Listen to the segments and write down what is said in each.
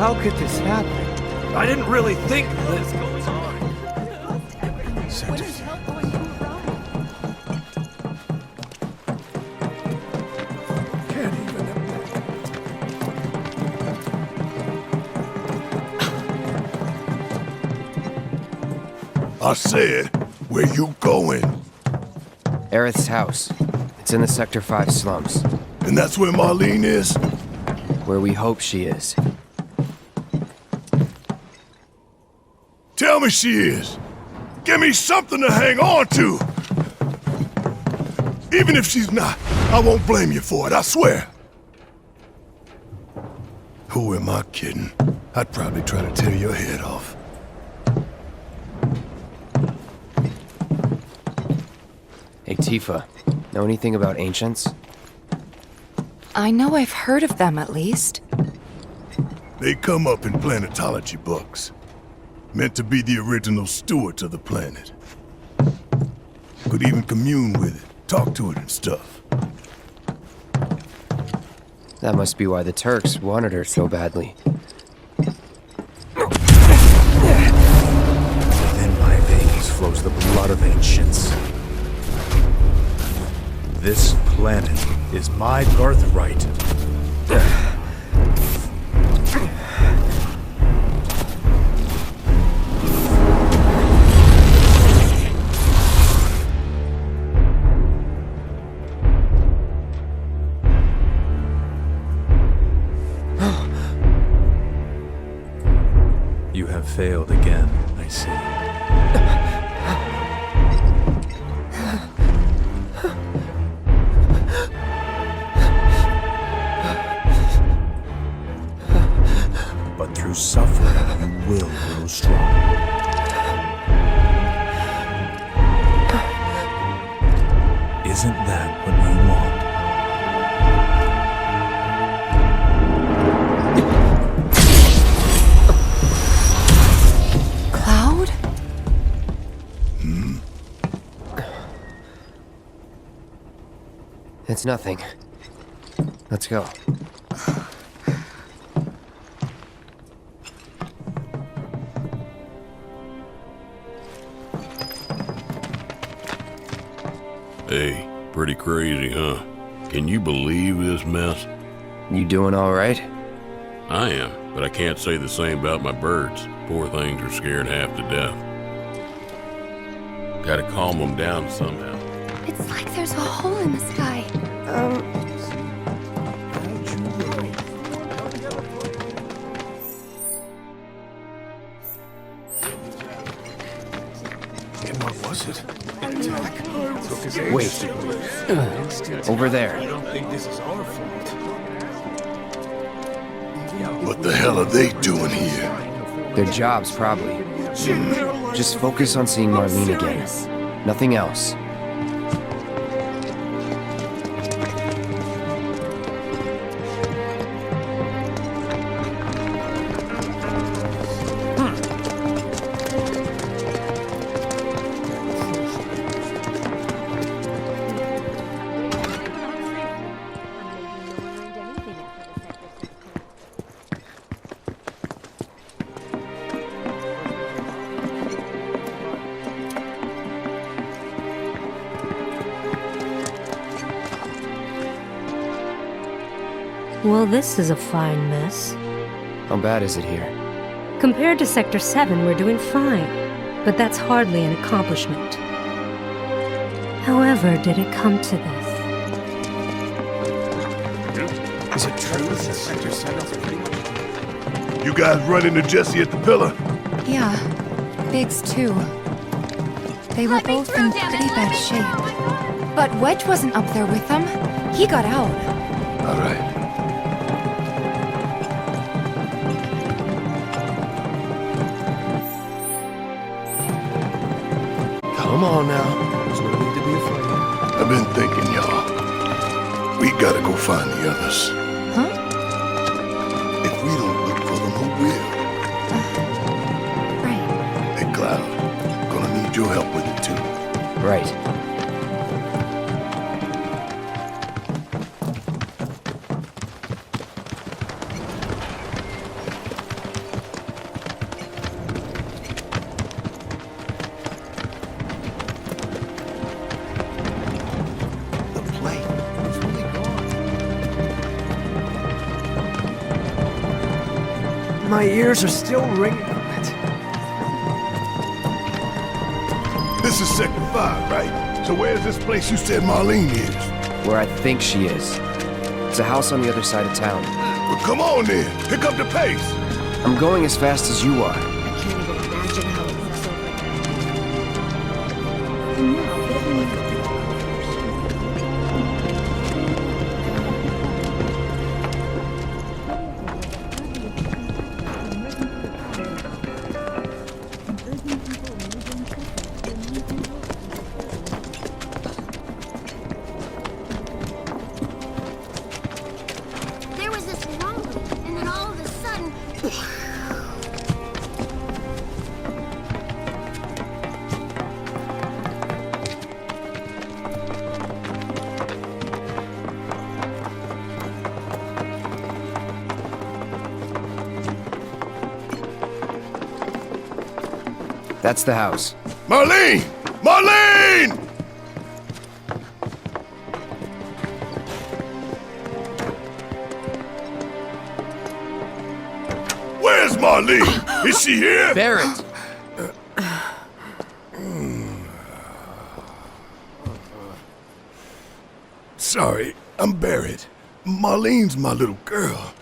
How could this happen? I didn't really think this going on. I said, where you going? Aerith's house. It's in the Sector 5 slums. And that's where Marlene is? Where we hope she is. Tell me she is. Give me something to hang on to. Even if she's not, I won't blame you for it, I swear. Who am I kidding? I'd probably try to tear your head off. Hey, Tifa. Know anything about ancients? I know I've heard of them, at least. They come up in planetology books. Meant to be the original stewards of the planet. Could even commune with it, talk to it and stuff. That must be why the Turks wanted her so badly. Within my veins flows the blood of ancients. This planet is my birthright. You have failed again, I see. But through suffering, you will grow strong. Isn't that what you want? Cloud? It's nothing. Let's go. Hey, pretty crazy, huh? Can you believe this mess? You doing all right? I am, but I can't say the same about my birds. Poor things are scared half to death. Gotta calm them down somehow. It's like there's a hole in the sky. And what was it? Wait. Over there. What the hell are they doing here? Their jobs, probably. Just focus on seeing Marlene again. Nothing else. Well, this is a fine mess. How bad is it here? Compared to Sector 7, we're doing fine. But that's hardly an accomplishment. However, did it come to this? Is it true that Sector 7's pretty much... You guys run into Jesse at the pillar? Yeah, Biggs too. They were both in pretty bad shape. But Wedge wasn't up there with them. He got out. All right. Come on now. There's no need to be afraid. I've been thinking, y'all. We gotta go find the others. Huh? If we don't look for them, who will? Right. Hey, Cloud. Gonna need your help with it, too. Right. My ears are still ringing. This is Sector 5, right? So where's this place you said Marlene is? Where I think she is. It's a house on the other side of town. Well, come on then. Pick up the pace. I'm going as fast as you are. I can't even imagine how it looks over There was this rumbling, and then all of a sudden... That's the house. Marlene! Marlene! Where's Marlene? Is she here? Barrett! Sorry, I'm Barrett. Marlene's my little girl.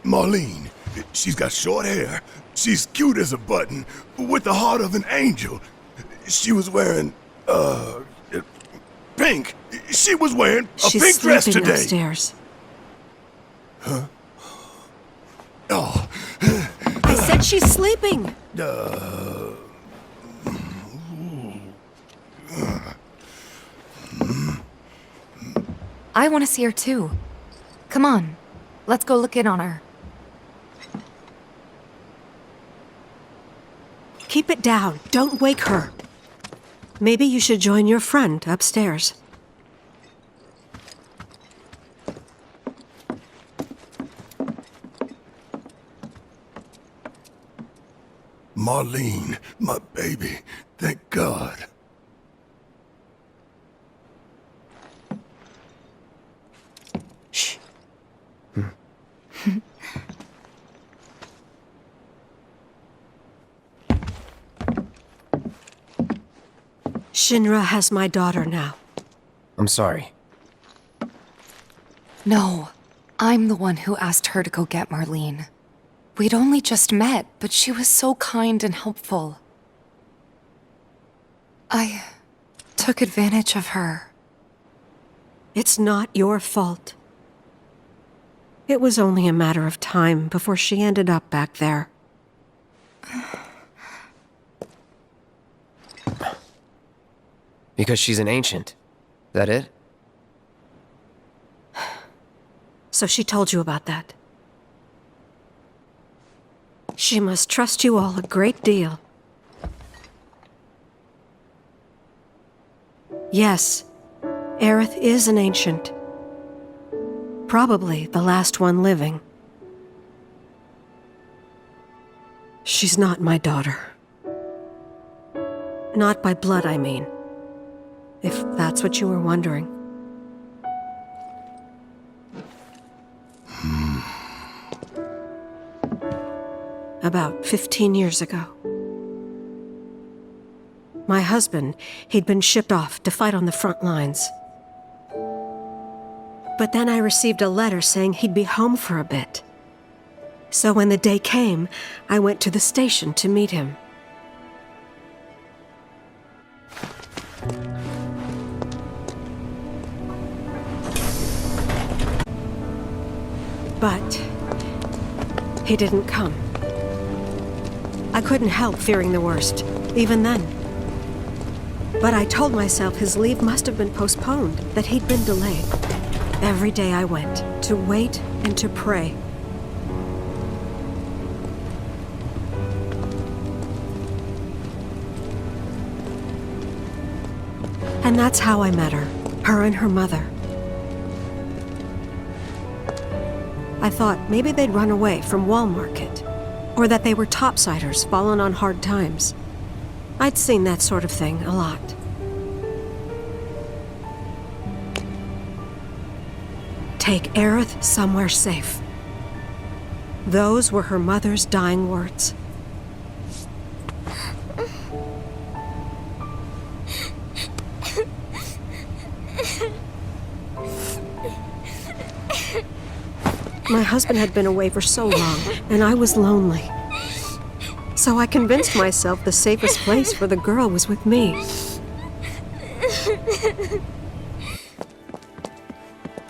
Marlene, she's got short hair. She's cute as a button, with the heart of an angel. She was wearing, pink. She was wearing a She's pink dress sleeping today. upstairs. Oh, I said she's sleeping. I want to see her too. Come on, let's go look in on her. Keep it down. Don't wake her. Maybe you should join your friend upstairs. Marlene, my baby. Thank God. Shh. Shinra has my daughter now. I'm sorry. No, I'm the one who asked her to go get Marlene. We'd only just met, but she was so kind and helpful. I took advantage of her. It's not your fault. It was only a matter of time before she ended up back there. Because she's an ancient. That it? So she told you about that. She must trust you all a great deal. Yes, Aerith is an ancient. Probably the last one living. She's not my daughter. Not by blood, I mean. If that's what you were wondering. About 15 years ago. My husband, he'd been shipped off to fight on the front lines. But then I received a letter saying he'd be home for a bit. So when the day came, I went to the station to meet him. But he didn't come. I couldn't help fearing the worst, even then. But I told myself his leave must have been postponed, that he'd been delayed. Every day I went, to wait and to pray. And that's how I met her and her mother. I thought maybe they'd run away from Wall Market, or that they were topsiders fallen on hard times. I'd seen that sort of thing a lot. take Aerith somewhere safe. Those were her mother's dying words. My husband had been away for so long, and I was lonely. So I convinced myself the safest place for the girl was with me.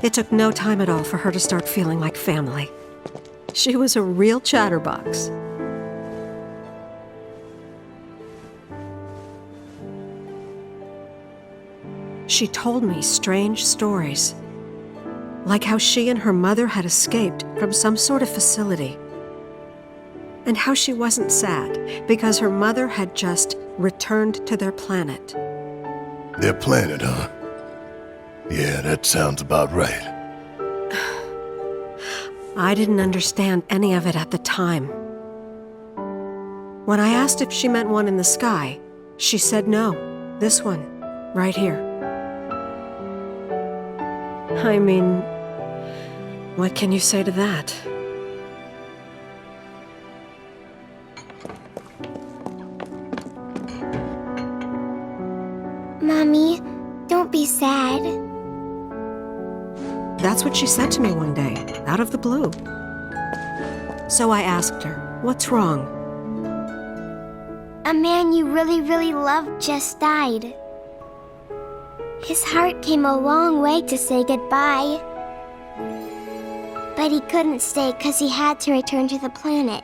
It took no time at all for her to start feeling like family. She was a real chatterbox. She told me strange stories, like how she and her mother had escaped from some sort of facility, and how she wasn't sad because her mother had just returned to their planet. Their planet, huh? Yeah, that sounds about right. I didn't understand any of it at the time. When I asked if she meant one in the sky, she said no, this one, right here. I mean, what can you say to that? Mommy, don't be sad. That's what she said to me one day, out of the blue. So I asked her, what's wrong? A man you really, really loved just died. His heart came a long way to say goodbye. But he couldn't stay because he had to return to the planet.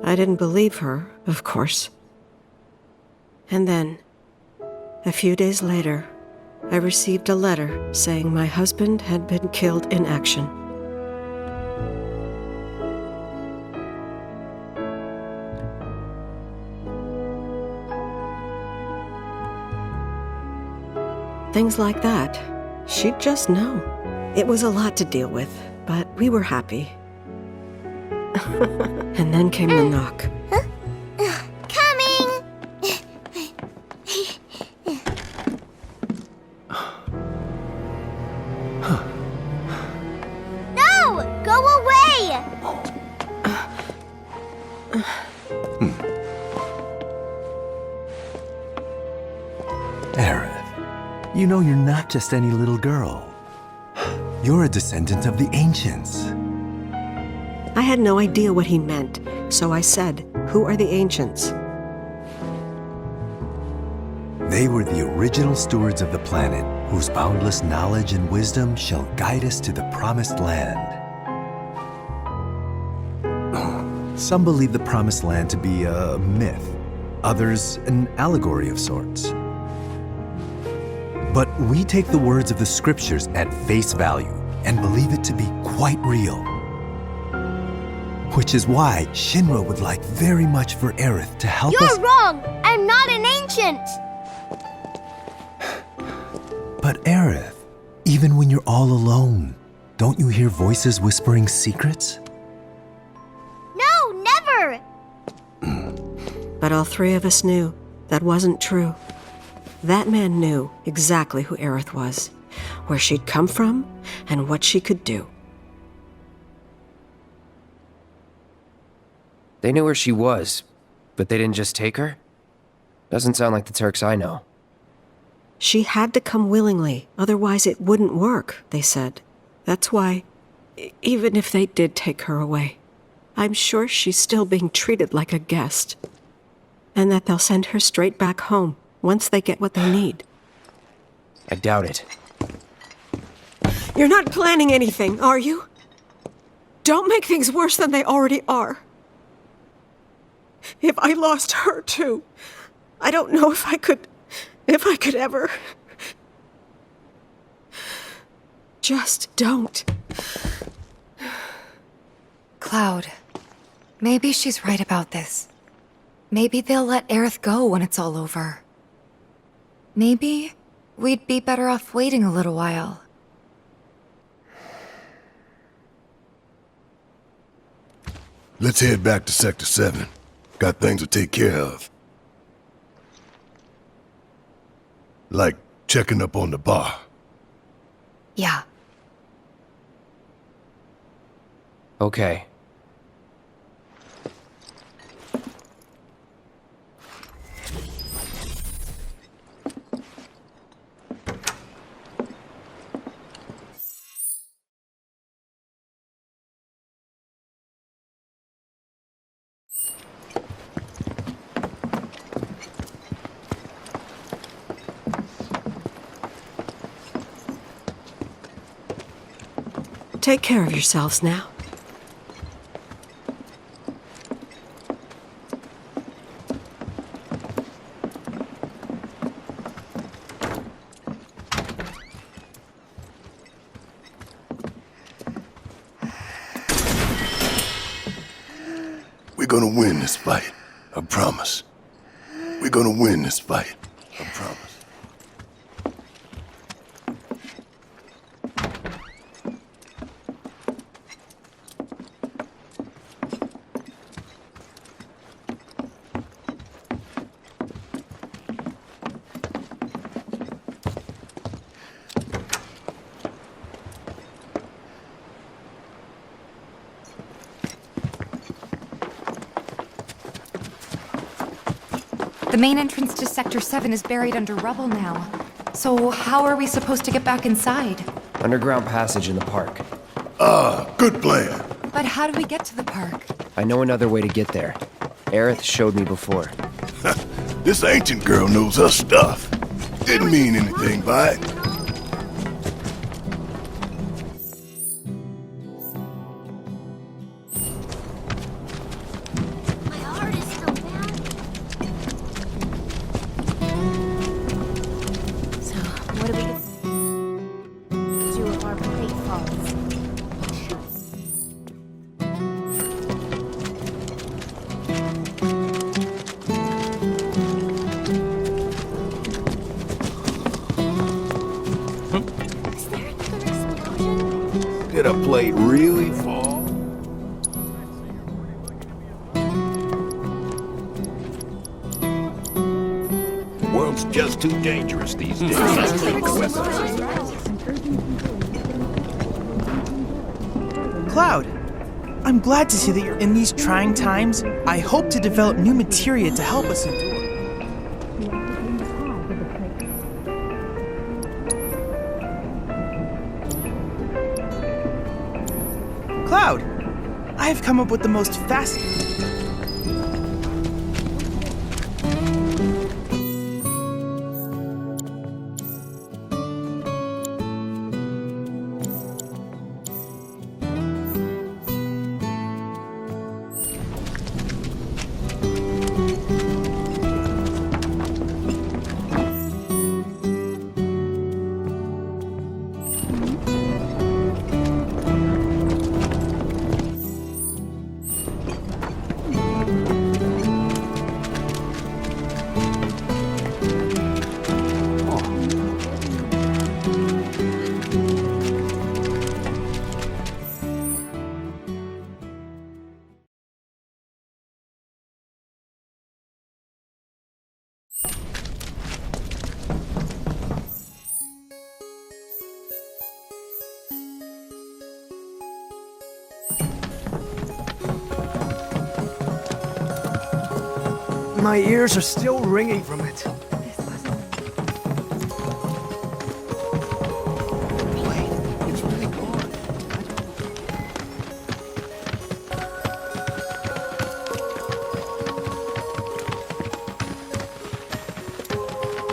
I didn't believe her, of course. And then, a few days later, I received a letter saying my husband had been killed in action. Things like that, she'd just know. It was a lot to deal with, but we were happy. And then came the knock. Coming! No! Go away! Aerith, you know you're not just any little girl. You're a descendant of the ancients. I had no idea what he meant, so I said, "Who are the ancients?" They were the original stewards of the planet, whose boundless knowledge and wisdom shall guide us to the promised land. Some believe the promised land to be a myth, others an allegory of sorts. But we take the words of the scriptures at face value and believe it to be quite real. Which is why Shinra would like very much for Aerith to help us— You're wrong! I'm not an ancient! But Aerith, even when you're all alone, don't you hear voices whispering secrets? No, never! But all three of us knew that wasn't true. That man knew exactly who Aerith was, where she'd come from, and what she could do. They knew where she was, but they didn't just take her? Doesn't sound like the Turks I know. She had to come willingly, otherwise it wouldn't work, they said. That's why, even if they did take her away, I'm sure she's still being treated like a guest. And that they'll send her straight back home once they get what they need. I doubt it. You're not planning anything, are you? Don't make things worse than they already are. If I lost her too, I don't know if I could ever. Just don't. Cloud, maybe she's right about this. Maybe they'll let Aerith go when it's all over. Maybe we'd be better off waiting a little while. Let's head back to Sector 7. Got things to take care of. Like checking up on the bar. Yeah. Okay. Take care of yourselves now. We're gonna win this fight. I promise. We're gonna win this fight. I promise. The main entrance to Sector 7 is buried under rubble now. So how are we supposed to get back inside? Underground passage in the park. Good plan. But how do we get to the park? I know another way to get there. Aerith showed me before. This ancient girl knows her stuff. Didn't mean anything by it. My heart is still pounding. So, what do we do if our plate falls? Is there another explosion? Did a plate really fall? World's just too dangerous these days. Cloud, I'm glad to see that you're in these trying times. I hope to develop new materia to help us endure. Cloud, I have come up with the most fascinating... My ears are still ringing from it. It's really gone.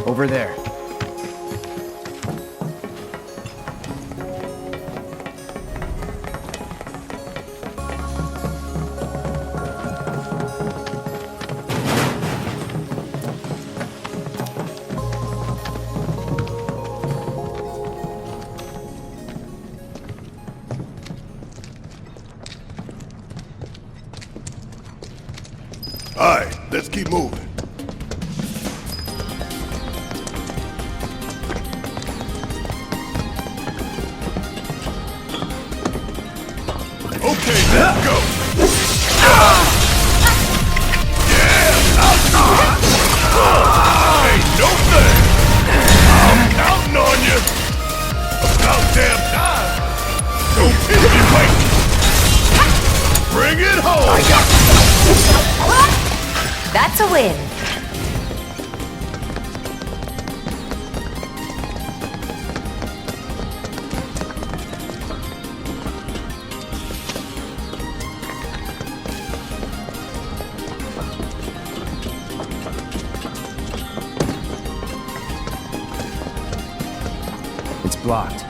Over there. All right, let's keep moving. Okay, let's go. Ain't no thing. About damn time! Don't keep me waiting! Bring it home! I got you. That's a win. It's blocked.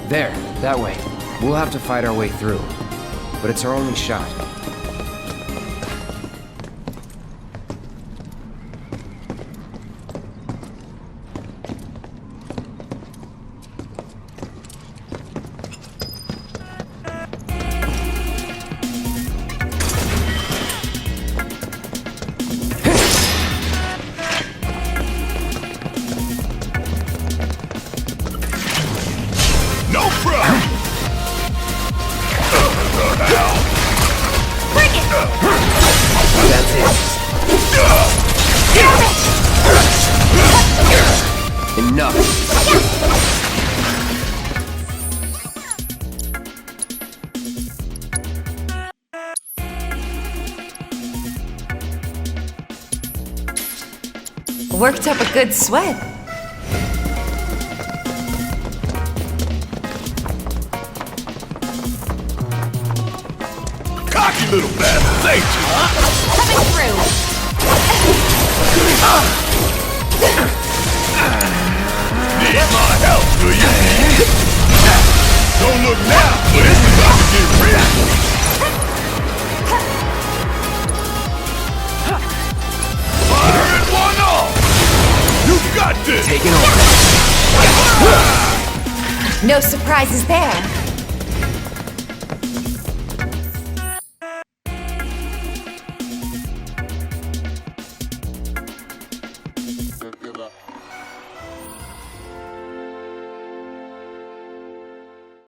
There, that way. We'll have to fight our way through. But it's our only shot. No problem! Bring it! That's it. Enough. Worked up a good sweat. Cocky little bastard, ain't you? Coming through! Need my help, do you? Don't look now, but it's about to get real. Fire and one off! You got this! Taking over. No surprises there.